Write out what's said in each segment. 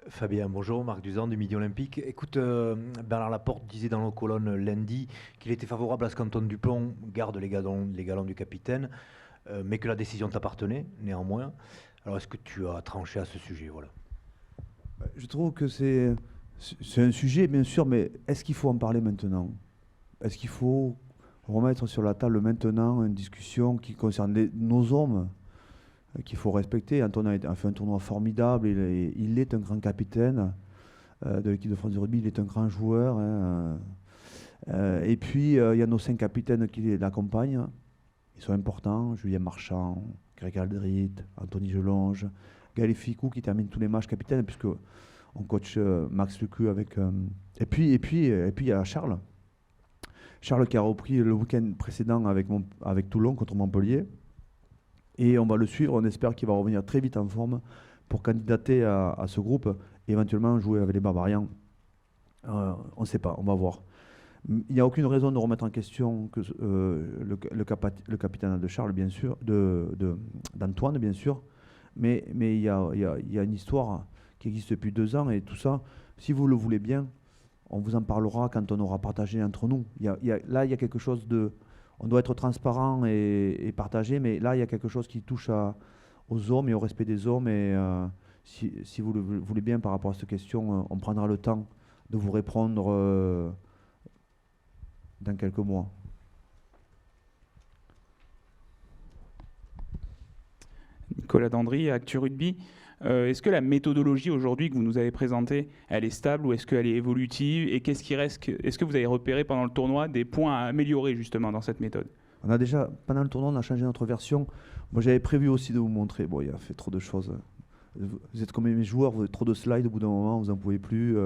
Fabien, bonjour, Marc Duzan du Midi Olympique. Écoute, Bernard Laporte disait dans nos colonnes lundi qu'il était favorable à ce qu'Antoine Dupont garde les galons du capitaine, mais que la décision t'appartenait néanmoins. Alors est-ce que tu as tranché à ce sujet, voilà. Je trouve que c'est un sujet, bien sûr, mais est-ce qu'il faut en parler maintenant? Est-ce qu'il faut remettre sur la table maintenant une discussion qui concerne nos hommes qu'il faut respecter? Antoine a fait un tournoi formidable, il est un grand capitaine de l'équipe de France de rugby, il est un grand joueur, hein. Et puis, il y a nos 5 capitaines qui l'accompagnent. Ils sont importants, Julien Marchand, Greg Aldrit, Anthony Gelonge, Gaël Ficou qui termine tous les matchs capitaine, puisque on coach Max Lecu avec. Et puis il y a Charles. Charles qui a repris le week-end précédent avec Toulon contre Montpellier. Et on va le suivre, on espère qu'il va revenir très vite en forme pour candidater à ce groupe et éventuellement jouer avec les Barbarians. On ne sait pas, on va voir. Il n'y a aucune raison de remettre en question que, le capitaine de Charles, bien sûr, d'Antoine, bien sûr. Mais il y a une histoire qui existe depuis 2 ans et tout ça, si vous le voulez bien, on vous en parlera quand on aura partagé entre nous. Là, il y a quelque chose de... On doit être transparent et partager, mais là, il y a quelque chose qui touche aux hommes et au respect des hommes. Et si vous le voulez bien par rapport à cette question, on prendra le temps de vous répondre dans quelques mois. Nicolas Dandry, Actu Rugby. Est-ce que la méthodologie aujourd'hui que vous nous avez présentée, elle est stable ou est-ce qu'elle est évolutive? Et qu'est-ce qui reste? Est-ce que vous avez repéré pendant le tournoi des points à améliorer justement dans cette méthode? On a déjà, pendant le tournoi, on a changé notre version. Moi, j'avais prévu aussi de vous montrer. Bon, il a fait trop de choses. Vous êtes comme mes joueurs, vous avez trop de slides au bout d'un moment, vous n'en pouvez plus.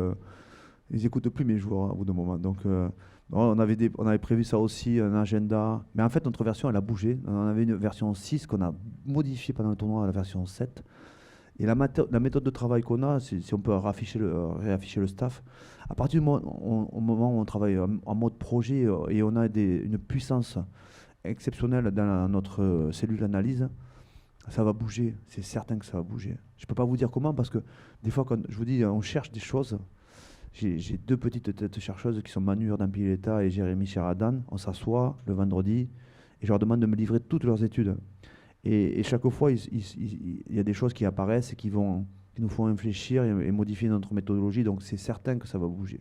Ils n'écoutent plus mes joueurs au bout d'un moment. Donc, on avait prévu ça aussi, un agenda. Mais en fait, notre version, elle a bougé. On avait une version 6 qu'on a modifiée pendant le tournoi à la version 7. Et la méthode de travail qu'on a, si on peut réafficher le staff, à partir du moment où on travaille en mode projet et on a une puissance exceptionnelle dans notre cellule d'analyse, ça va bouger. C'est certain que ça va bouger. Je ne peux pas vous dire comment parce que des fois, quand je vous dis on cherche des choses, j'ai 2 petites têtes chercheuses qui sont Manu Urdampileta et Jérémy Sheridan. On s'assoit le vendredi et je leur demande de me livrer toutes leurs études. Et chaque fois, il y a des choses qui apparaissent et qui nous font réfléchir et modifier notre méthodologie. Donc c'est certain que ça va bouger.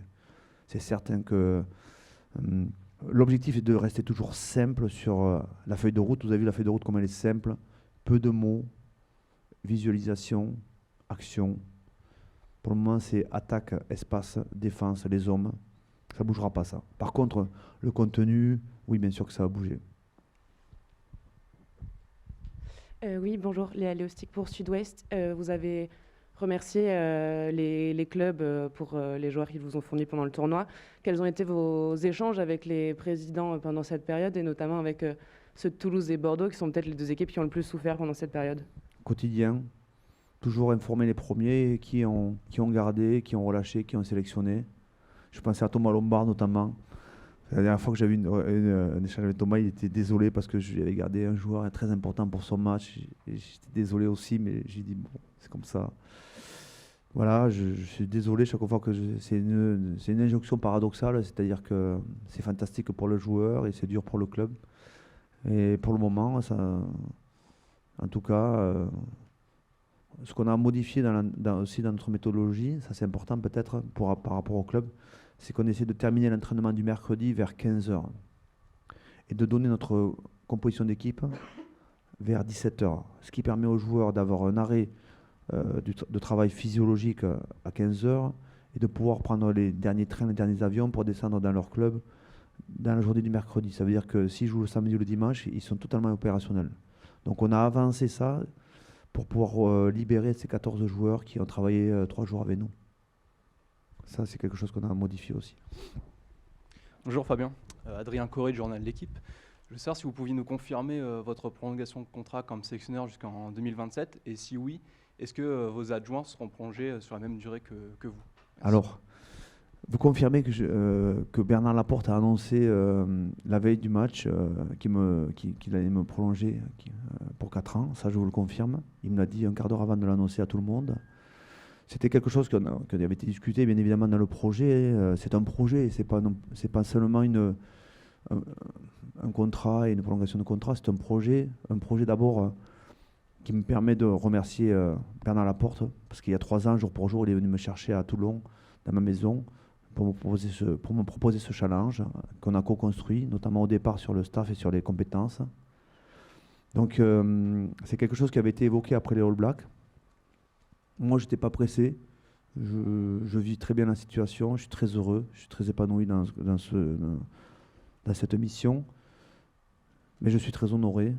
C'est certain que l'objectif est de rester toujours simple sur la feuille de route. Vous avez vu la feuille de route, comme elle est simple. Peu de mots, visualisation, action. Pour le moment, c'est attaque, espace, défense, les hommes. Ça ne bougera pas, ça. Par contre, le contenu, oui, bien sûr que ça va bouger. Oui, bonjour, Léa Léostic pour Sud-Ouest. Vous avez remercié les clubs pour les joueurs qu'ils vous ont fournis pendant le tournoi. Quels ont été vos échanges avec les présidents pendant cette période, et notamment avec ceux de Toulouse et Bordeaux, qui sont peut-être les 2 équipes qui ont le plus souffert pendant cette période? Quotidien, toujours informer les premiers qui ont gardé, qui ont relâché, qui ont sélectionné. Je pensais à Thomas Lombard notamment. La dernière fois que j'avais un échange avec Thomas, il était désolé parce que je lui avais gardé un joueur très important pour son match. Et j'étais désolé aussi, mais j'ai dit, bon, c'est comme ça. Voilà, je suis désolé chaque fois que c'est une injonction paradoxale, c'est-à-dire que c'est fantastique pour le joueur et c'est dur pour le club. Et pour le moment, ça, en tout cas, ce qu'on a modifié aussi dans notre méthodologie, ça c'est important peut-être par rapport au club, c'est qu'on essaie de terminer l'entraînement du mercredi vers 15 h et de donner notre composition d'équipe vers 17 h, ce qui permet aux joueurs d'avoir un arrêt de travail physiologique à 15 h et de pouvoir prendre les derniers trains, les derniers avions pour descendre dans leur club dans la journée du mercredi. Ça veut dire que s'ils jouent le samedi ou le dimanche, ils sont totalement opérationnels. Donc on a avancé ça pour pouvoir libérer ces 14 joueurs qui ont travaillé 3 jours avec nous. Ça, c'est quelque chose qu'on a modifié aussi. Bonjour Fabien, Adrien Corré du journal L'Équipe. Je veux savoir si vous pouviez nous confirmer votre prolongation de contrat comme sélectionneur jusqu'en 2027, et si oui, est-ce que vos adjoints seront prolongés sur la même durée que vous? Merci. Alors, vous confirmez que Bernard Laporte a annoncé la veille du match qu'il allait me prolonger pour 4 ans. Ça, je vous le confirme. Il me l'a dit un quart d'heure avant de l'annoncer à tout le monde. C'était quelque chose qui avait été discuté, bien évidemment, dans le projet. C'est un projet, c'est pas seulement un contrat et une prolongation de contrat, c'est un projet d'abord qui me permet de remercier Bernard Laporte, parce qu'il y a 3 ans, jour pour jour, il est venu me chercher à Toulon, dans ma maison, pour me proposer ce challenge qu'on a co-construit, notamment au départ sur le staff et sur les compétences. Donc c'est quelque chose qui avait été évoqué après les All Blacks. Moi, je n'étais pas pressé. Je vis très bien la situation. Je suis très heureux. Je suis très épanoui dans cette mission. Mais je suis très honoré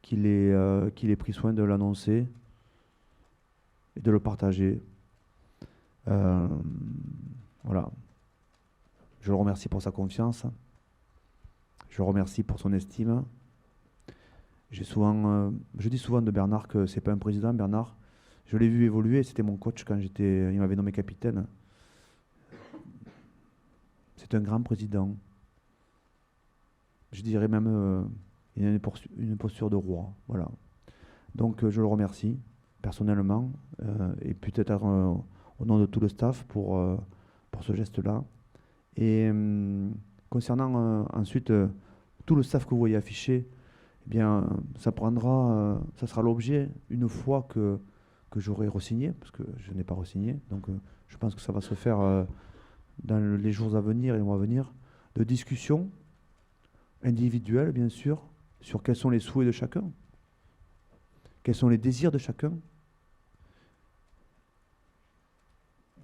qu'il ait pris soin de l'annoncer et de le partager. Voilà. Je le remercie pour sa confiance. Je le remercie pour son estime. Je dis souvent de Bernard que c'est pas un président, Bernard. Je l'ai vu évoluer, c'était mon coach quand il m'avait nommé capitaine. C'est un grand président. Je dirais même, il a une posture de roi. Voilà. Donc je le remercie personnellement et peut-être au nom de tout le staff pour ce geste-là. Et concernant ensuite tout le staff que vous voyez affiché, eh bien, ça sera l'objet une fois que j'aurai re-signé, parce que je n'ai pas re-signé. Donc je pense que ça va se faire dans les jours à venir et les mois à venir, de discussions individuelles, bien sûr, sur quels sont les souhaits de chacun, quels sont les désirs de chacun,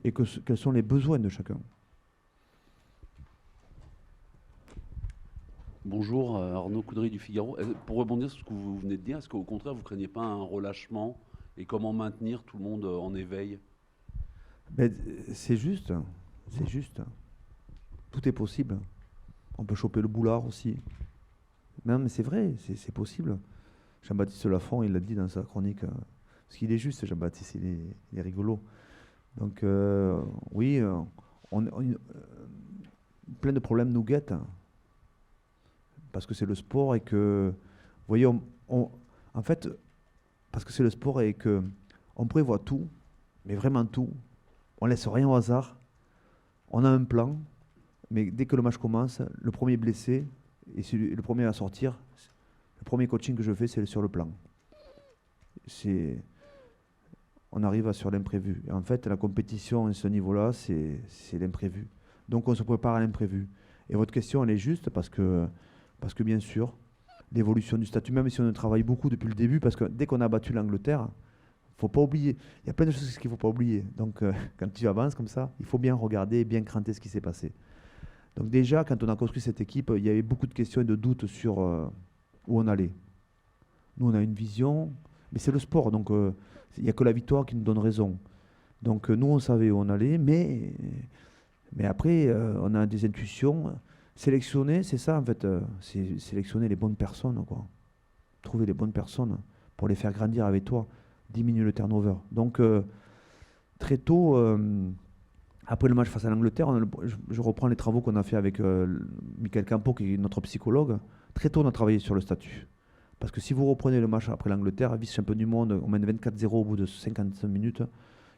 et quels sont les besoins de chacun. Bonjour, Arnaud Coudry du Figaro. Pour rebondir sur ce que vous venez de dire, est-ce qu'au contraire, vous ne craignez pas un relâchement et comment maintenir tout le monde en éveil? C'est juste. Tout est possible. On peut choper le boulard aussi. Non, mais c'est vrai, c'est possible. Jean-Baptiste Lafont, il l'a dit dans sa chronique. Parce qu'il est juste, Jean-Baptiste, il est rigolo. Donc, oui, plein de problèmes nous guettent. Parce que c'est le sport et que, vous voyez, en fait, parce que c'est le sport et que on prévoit tout, mais vraiment tout. On laisse rien au hasard. On a un plan, mais dès que le match commence, le premier blessé et le premier à sortir, le premier coaching que je fais, c'est sur le plan. On arrive sur l'imprévu. Et en fait, la compétition à ce niveau-là, c'est l'imprévu. Donc on se prépare à l'imprévu. Et votre question, elle est juste parce que bien sûr, l'évolution du statut, même si on travaille beaucoup depuis le début, parce que dès qu'on a battu l'Angleterre, il ne faut pas oublier. Il y a plein de choses qu'il ne faut pas oublier. Donc, quand tu avances comme ça, il faut bien regarder et bien cranter ce qui s'est passé. Donc déjà, quand on a construit cette équipe, il y avait beaucoup de questions et de doutes sur où on allait. Nous, on a une vision, mais c'est le sport, donc il n'y a que la victoire qui nous donne raison. Donc nous, on savait où on allait, mais après, on a des intuitions. Sélectionner, c'est ça en fait, c'est sélectionner les bonnes personnes, quoi. Trouver les bonnes personnes pour les faire grandir avec toi, diminuer le turnover. Donc très tôt, après le match face à l'Angleterre, je reprends les travaux qu'on a fait avec Michael Campo, qui est notre psychologue. Très tôt, on a travaillé sur le statut. Parce que si vous reprenez le match après l'Angleterre, vice-champion du monde, on mène 24-0 au bout de 55 minutes,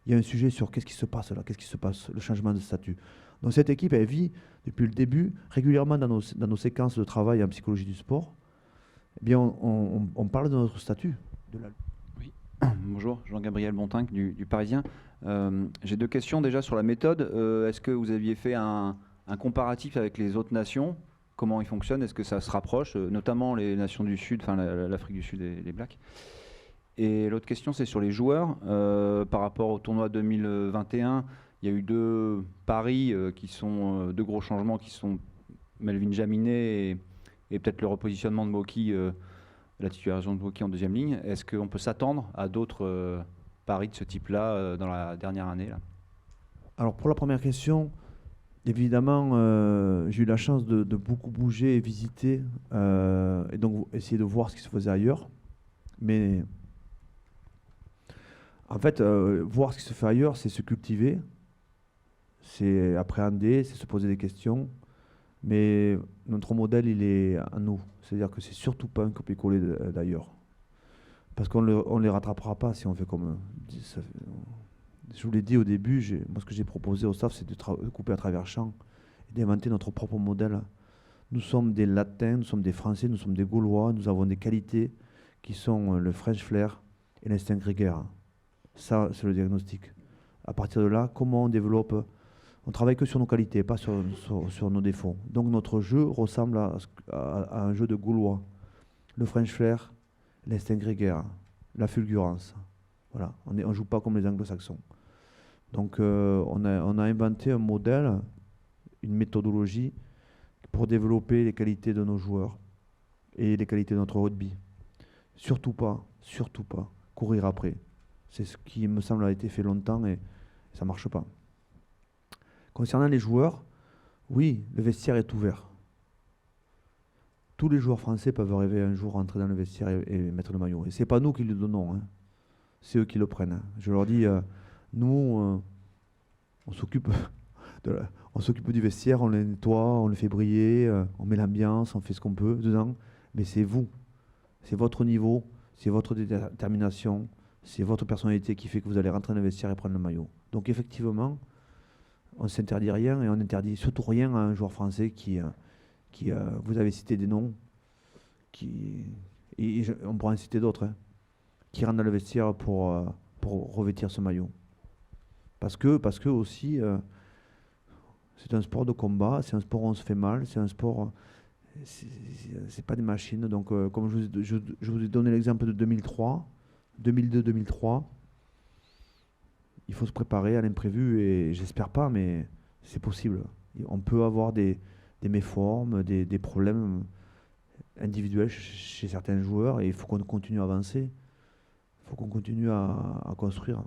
il y a un sujet sur qu'est-ce qui se passe là, qu'est-ce qui se passe, le changement de statut. Donc cette équipe, elle vit depuis le début, régulièrement dans nos séquences de travail en psychologie du sport, eh bien on parle de notre statut. Oui. Bonjour, Jean-Gabriel Bontinck du Parisien. J'ai 2 questions déjà sur la méthode. Est-ce que vous aviez fait un comparatif avec les autres nations? Comment ils fonctionnent? Est-ce que ça se rapproche, notamment les nations du Sud, enfin l'Afrique du Sud et les Blacks? Et l'autre question, c'est sur les joueurs. Par rapport au tournoi 2021, il y a eu 2 paris qui sont 2 gros changements qui sont Melvin Jaminet et peut-être le repositionnement de Moki, la titularisation de Moki en deuxième ligne. Est-ce qu'on peut s'attendre à d'autres paris de ce type-là dans la dernière année là? Alors pour la première question, évidemment, j'ai eu la chance de beaucoup bouger et visiter et donc essayer de voir ce qui se faisait ailleurs. Mais en fait, voir ce qui se fait ailleurs, c'est se cultiver, c'est appréhender, c'est se poser des questions. Mais notre modèle, il est à nous. C'est-à-dire que c'est surtout pas un copier-coller d'ailleurs. Parce qu'on ne les rattrapera pas si on fait comme... Je vous l'ai dit au début, moi ce que j'ai proposé au staff, c'est de couper à travers champ et d'inventer notre propre modèle. Nous sommes des Latins, nous sommes des Français, nous sommes des Gaulois, nous avons des qualités qui sont le French flair et l'instinct grégaire. Ça, c'est le diagnostic. À partir de là, comment on développe? On travaille que sur nos qualités, pas sur nos défauts. Donc notre jeu ressemble à un jeu de Gaulois. Le French flair, l'instinct grégaire, la fulgurance. Voilà, on ne joue pas comme les anglo-saxons. Donc on a inventé un modèle, une méthodologie pour développer les qualités de nos joueurs et les qualités de notre rugby. Surtout pas courir après. C'est ce qui me semble a été fait longtemps et ça ne marche pas. Concernant les joueurs, oui, le vestiaire est ouvert. Tous les joueurs français peuvent rêver un jour rentrer dans le vestiaire et mettre le maillot. Et ce n'est pas nous qui le donnons, hein. C'est eux qui le prennent. Hein. Je leur dis, nous, on s'occupe du vestiaire, on le nettoie, on le fait briller, on met l'ambiance, on fait ce qu'on peut dedans. Mais c'est vous, c'est votre niveau, c'est votre détermination, c'est votre personnalité qui fait que vous allez rentrer dans le vestiaire et prendre le maillot. Donc effectivement, on ne s'interdit rien et on n'interdit surtout rien à un joueur français qui vous avez cité des noms, on pourra en citer d'autres, hein, qui rentrent dans le vestiaire pour revêtir ce maillot. Parce que aussi, c'est un sport de combat, c'est un sport où on se fait mal, c'est un sport, c'est pas des machines. Donc, comme je vous ai donné l'exemple de 2002-2003, il faut se préparer à l'imprévu et j'espère pas, mais c'est possible. On peut avoir des méformes, des problèmes individuels chez certains joueurs et il faut qu'on continue à avancer, il faut qu'on continue à construire.